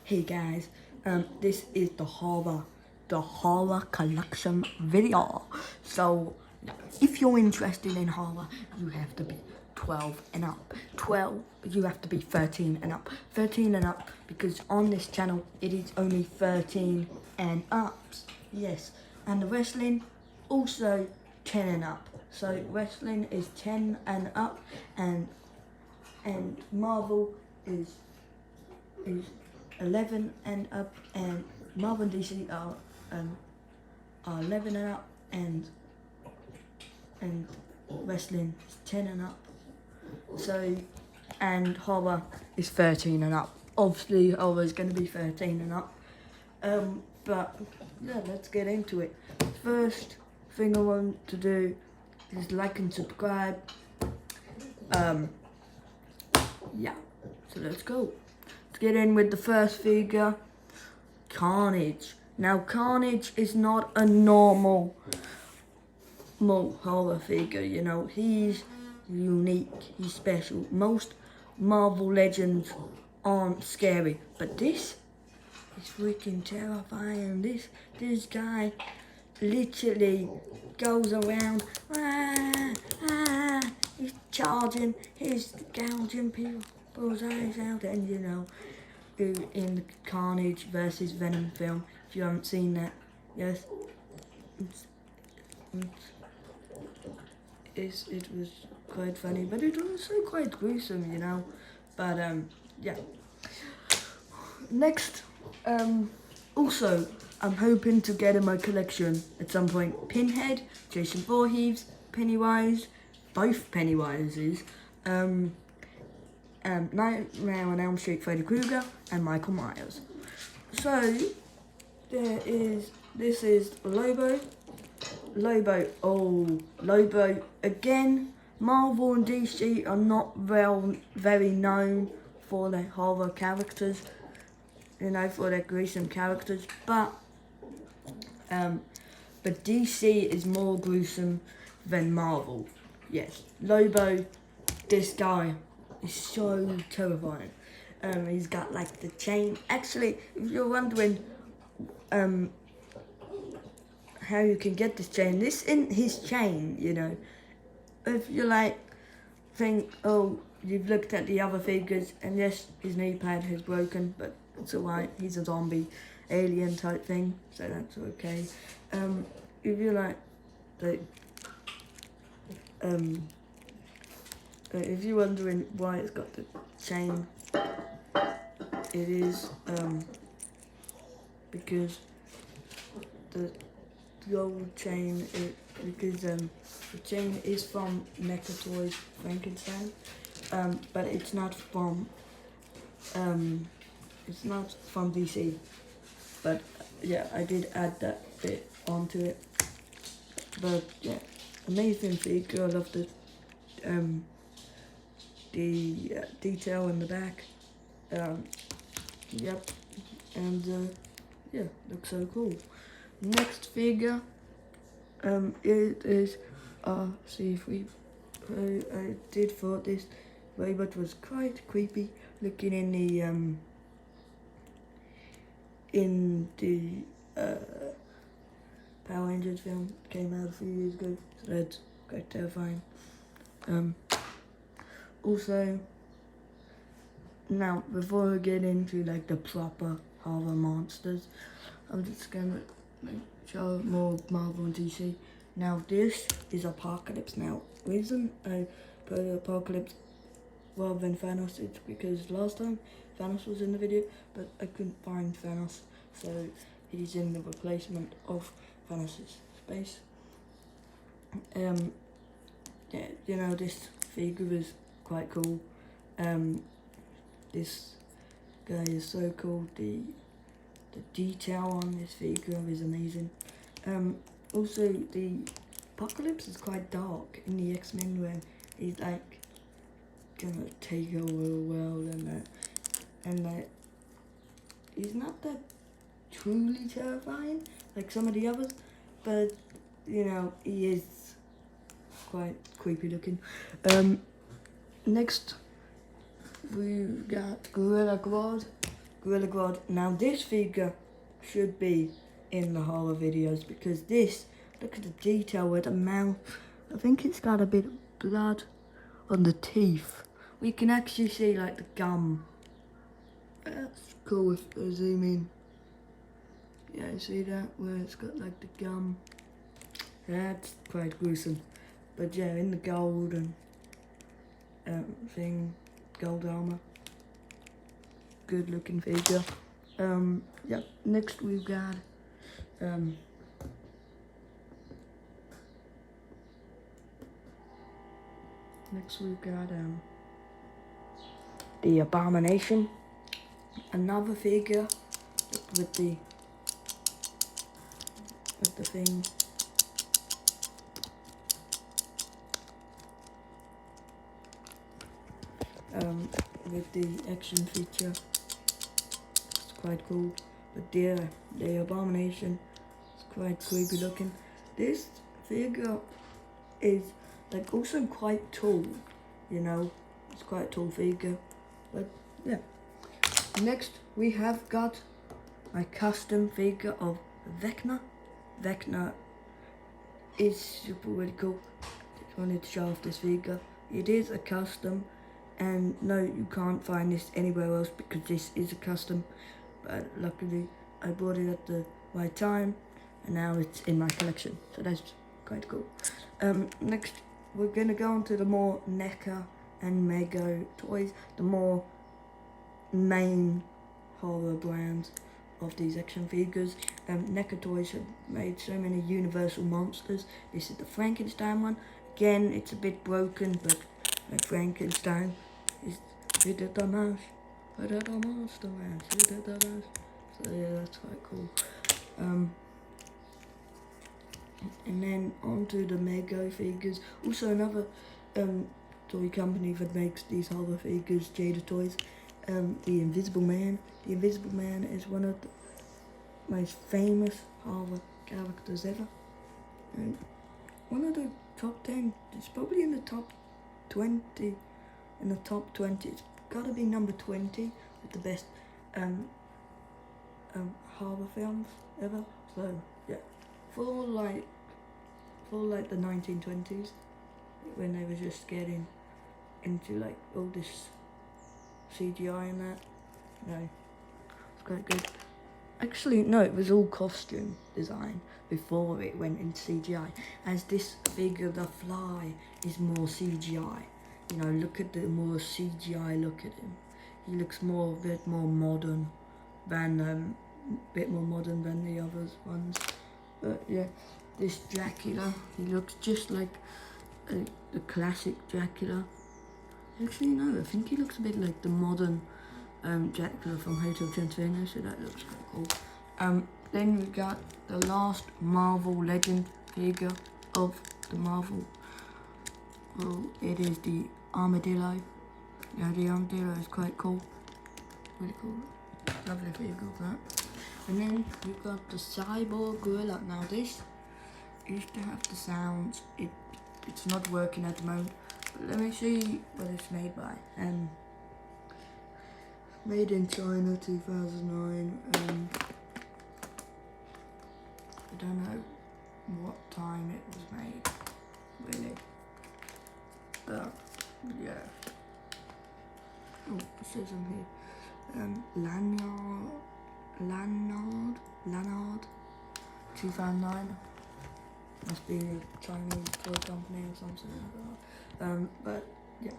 Hey guys, this is the horror collection video. So, if you're interested in horror, you have to be 12 and up. 12, you have to be 13 and up. 13 and up, because on this channel, it is only 13 and ups. Yes, and the wrestling, also 10 and up. So, wrestling is 10 and up, and Marvel is 11 and up, and Marvel and DC are 11 and up, and wrestling is 10 and up. So, and horror is 13 and up. Obviously, horror is going to be 13 and up. But yeah, let's get into it. First thing I want to do is like and subscribe. Yeah, so let's go. Let's get in with the first figure, Carnage. Now, Carnage is not a normal horror figure, you know. He's unique, he's special. Most Marvel Legends aren't scary, but this is freaking terrifying. This guy literally goes around, he's charging, he's gouging people's eyes out, and you know, in the Carnage versus Venom film, if you haven't seen that, yes, it was quite funny, but it was also quite gruesome, you know. But yeah. Next, also, I'm hoping to get in my collection at some point Pinhead, Jason Voorhees, Pennywise, both Pennywises, Nightmare on Elm Street, Freddy Krueger, and Michael Myers. So, this is Lobo. Lobo again. Marvel and DC are not very known for their horror characters, you know, for their gruesome characters, but DC is more gruesome than Marvel. Yes, Lobo, this guy is so terrifying. He's got like the chain. Actually, if you're wondering how you can get this chain, this isn't his chain, you know. If you like think, oh, you've looked at the other figures, and yes, his knee pad has broken, but it's alright, he's a zombie alien type thing, so that's okay. If you like, if you're wondering why it's got the chain, it is because the old chain, because the chain is from Mechatoys Frankenstein, but it's not from DC. But yeah, I did add that bit onto it. But yeah, amazing figure. I love the detail in the back. Yep, and yeah, looks so cool. Next figure, it is, see if we, I did thought this robot was quite creepy looking in the Power Rangers film, came out a few years ago, so that's quite terrifying. Also, now before we get into like the proper horror monsters, I'm just gonna show more Marvel and DC. Now this is Apocalypse. Now reason I put Apocalypse rather than Thanos is because last time Thanos was in the video, but I couldn't find Thanos, so he's in the replacement of Thanos' space. Yeah, you know, this figure is quite cool. This guy is so cool. The detail on this figure is amazing. Also, the Apocalypse is quite dark in the X-Men, where he's like gonna take over the world and that, and like he's not that truly terrifying like some of the others, but you know, he is quite creepy looking. Next we got Gorilla Grodd. Gorilla Grodd. Now this figure should be in the horror videos because this, look at the detail with the mouth. I think it's got a bit of blood on the teeth. We can actually see like the gum. That's cool if I zoom in. Yeah, see that? Where it's got like the gum. That's quite gruesome. But yeah, in the gold and thing, gold armor. Good looking figure. Yeah, next we've got the Abomination. Another figure with the thing. With the action feature. It's quite cool. But the Abomination is quite creepy looking. This figure is like also quite tall, you know. It's quite a tall figure. But yeah. Next we have got my custom figure of Vecna. Vecna is super really cool. Just wanted to show off this figure. It is a custom, and no, you can't find this anywhere else because this is a custom. But luckily I bought it at the right time and now it's in my collection, so that's quite cool. Next we're gonna go on to the more NECA and Mego toys, the more main horror brands of these action figures. NECA toys have made so many Universal monsters. This is the Frankenstein one. Again, it's a bit broken, but like Frankenstein is he did the mouse, I did the monster mouse, he did the mouse. So yeah, that's quite cool. And then onto the Mego figures. Also another toy company that makes these horror figures, Jada Toys. The Invisible Man. The Invisible Man is one of the most famous horror characters ever. And one of the top 10, it's probably in the top 20, in the top 20, it's gotta be number 20 with the best horror films ever. So yeah, for like the 1920s, when they were just getting into like all this CGI and that. No, it's quite good. Actually, no, it was all costume design before it went into CGI. As this figure, the Fly, is more CGI. You know, look at the more CGI look at him. He looks a bit more modern than the others ones. But yeah, this Dracula, he looks just like the classic Dracula. Actually, no, I think he looks a bit like the modern Dracula from Hotel Transylvania, so that looks quite cool. Then we got the last Marvel Legend figure of the Marvel. Well, it is the Armadillo. Yeah, the Armadillo is quite cool. Really cool. Lovely figure of that. And then we've got the Cyborg Gorilla. Now this used to have the sounds. It's not working at the moment. But let me see what it's made by. Made in China, 2009. I don't know what time it was made, really. But yeah. Oh, it says on here. Lanyard, 2009. Must be a Chinese toy company or something like that. But yeah.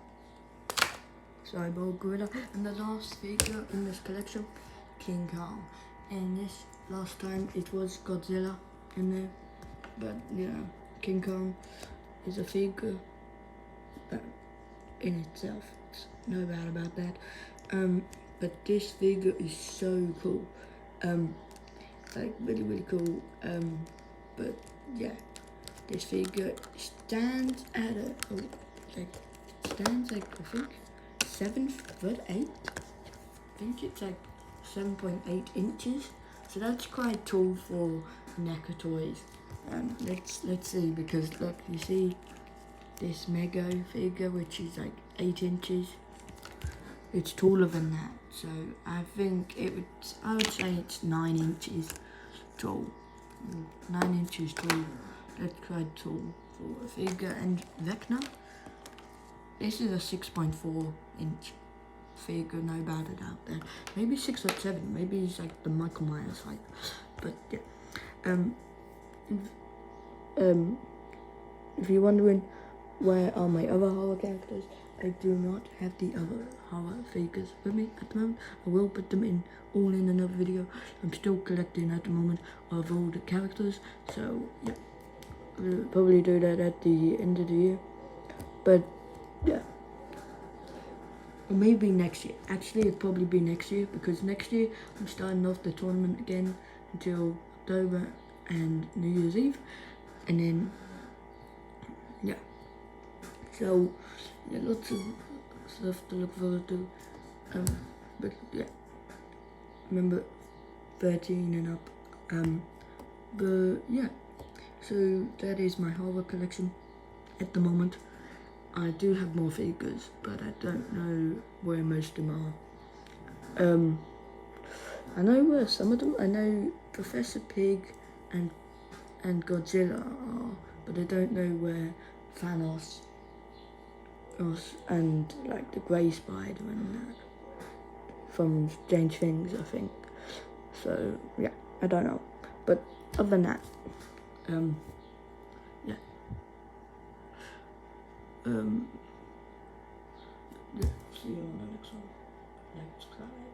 Cyborg Gorilla. And the last figure in this collection, King Kong. And this last time it was Godzilla in there. But yeah, King Kong is a figure that in itself, it's no bad about that. But this figure is so cool. Like really cool. But yeah, this figure stands at I think 7'8". I think it's like 7.8 inches. So that's quite tall for NECA toys. Let's see, because look, you see this Mego figure, which is like 8 inches. It's taller than that. So I think I would say it's 9 inches tall. 9 inches tall. That's quite tall for a figure. And Vecna, this is a 6.4 inch figure, no doubt about that. Maybe 6 or 7, maybe it's like the Michael Myers height. But yeah. If you're wondering where are my other horror characters, I do not have the other horror figures with me at the moment. I will put them in all in another video. I'm still collecting at the moment of all the characters, so yeah, we'll probably do that at the end of the year. But yeah, or maybe next year. Actually, it'd probably be next year, because next year I'm starting off the tournament again until October and New Year's Eve, and then yeah. So yeah, lots of stuff to look forward to. But yeah, remember 13 and up. But yeah, so that is my horror collection at the moment. I do have more figures, but I don't know where most of them are. I know where some of them. I know Professor Pig and Godzilla are, but I don't know where Thanos and like the Grey Spider and that from Strange Things, I think. So yeah, I don't know. But other than that, yeah. Yeah, see you on the next one. Next time.